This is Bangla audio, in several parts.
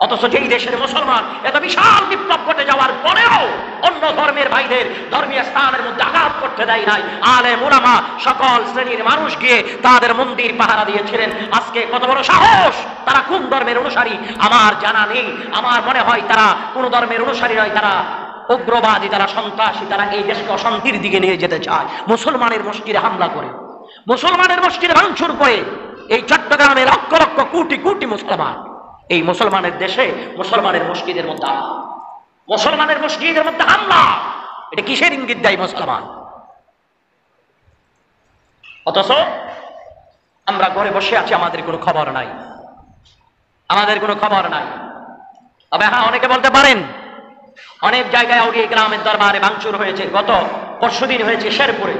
অথচ যেই দেশের মুসলমান এত বিশাল বিপ্লব ঘটে যাওয়ার পরেও অন্য ধর্মের ভাইদের ধর্মীয় স্থানের মধ্যে আঘাত করতে দেয় নাই, আলেম উলামা সকল শ্রেণীর মানুষ গিয়ে তাদের মন্দির পাহারা দিয়েছিলেন। আজকে কত বড় সাহস! তারা কোন ধর্মের অনুসারী আমার জানা নেই, আমার মনে হয় তারা কোন ধর্মের অনুসারী নয়, তারা উগ্রবাদী, তারা সন্ত্রাসী, তারা এই দেশকে অশান্তির দিকে নিয়ে যেতে চায়। মুসলমানের মসজিদে হামলা করে, মুসলমানের মসজিদে ভাঙচুর করে। এই চট্টগ্রামে লক্ষ লক্ষ কোটি কোটি মুসলমান, এই মুসলমানের দেশে মুসলমানের মসজিদের মধ্যে, মুসলমানের মসজিদের মধ্যে হামলা, এটা কিসের ইঙ্গিত দেয় মুসলমান? অথচ আমরা ঘরে বসে আছি, আমাদের কোনো খবর নাই, আমাদের কোনো খবর নাই। তবে হ্যাঁ, অনেকে বলতে পারেন অনেক জায়গায় আউলিয়া গ্রামের দরবারে ভাঙচুর হয়েছে, গত পরশুদিন হয়েছে শেরপুরে।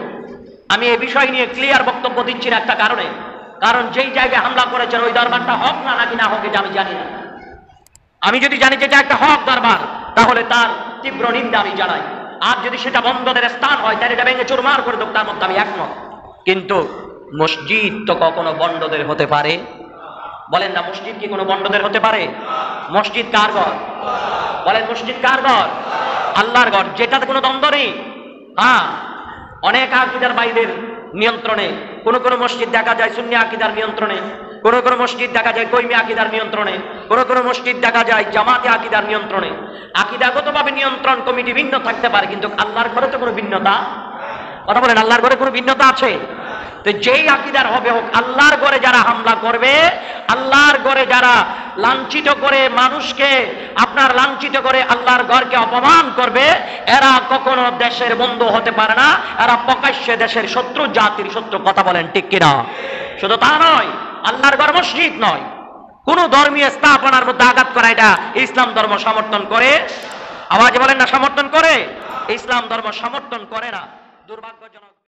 আমি এই বিষয় নিয়ে ক্লিয়ার বক্তব্য দিচ্ছি না একটা কারণে, কারণ যেই জায়গায় হামলা করেছেন ওই দরবারটা হক না নাকি না হোক এটা আমি জানি না। আমি যদি জানি যে এটা একটা হক দরবার, তাহলে তার তীব্র নিন্দা আমি জানাই। আর যদি সেটা বন্ধদের স্থান হয় তাহলে এটা ভেঙে চুরমার করে দেব, তার মধ্যে আমি একমত। কিন্তু মসজিদ তো কখনো বন্ডদের হতে পারে? বলেন না, মসজিদ কি কোনো বন্ডদের হতে পারে? মসজিদ কার ঘর? বলেন, মসজিদ কার ঘর? আল্লাহর ঘর, যেটাতে কোনো দ্বন্দ্ব নেই। হ্যাঁ, অনেক আকীদার ভাইদের নিয়ন্ত্রণে, কোন কোন মসজিদ দেখা যায় সুন্নি আকীদার নিয়ন্ত্রণে, কোন কোন মসজিদ দেখা যায় কওমি আকীদার নিয়ন্ত্রণে, কোন কোন মসজিদ দেখা যায় জামাতি আকীদার নিয়ন্ত্রণে। আকীদাগতভাবে নিয়ন্ত্রণ কমিটি ভিন্ন থাকতে পারে, কিন্তু আল্লাহর ঘরে তো কোনো ভিন্নতা, কথা বলেন, আল্লাহর ঘরে কোনো ভিন্নতা আছে? তো যেই আকীদার হবে হোক, আল্লাহর ঘরে যারা হামলা করবে, আল্লাহর ঘরে যারা লাঞ্ছিত করে মানুষকে আপনার লাঞ্ছিত করে আল্লাহর ঘরকে অপমান করবে, এরা কখনো দেশের বন্ধু হতে পারে না, এরা প্রকাশ্যে দেশের শত্রু, জাতির শত্রু। কথা বলেন ঠিক কিনা? শুধু তা নয়, আল্লাহর ঘর মসজিদ নয়, কোন ধর্মীয় স্থাপনার মধ্যে আঘাত করা এটা ইসলাম ধর্ম সমর্থন করে? আওয়াজে বলেন না, সমর্থন করে? ইসলাম ধর্ম সমর্থন করে না। দুর্ভাগ্যজনক।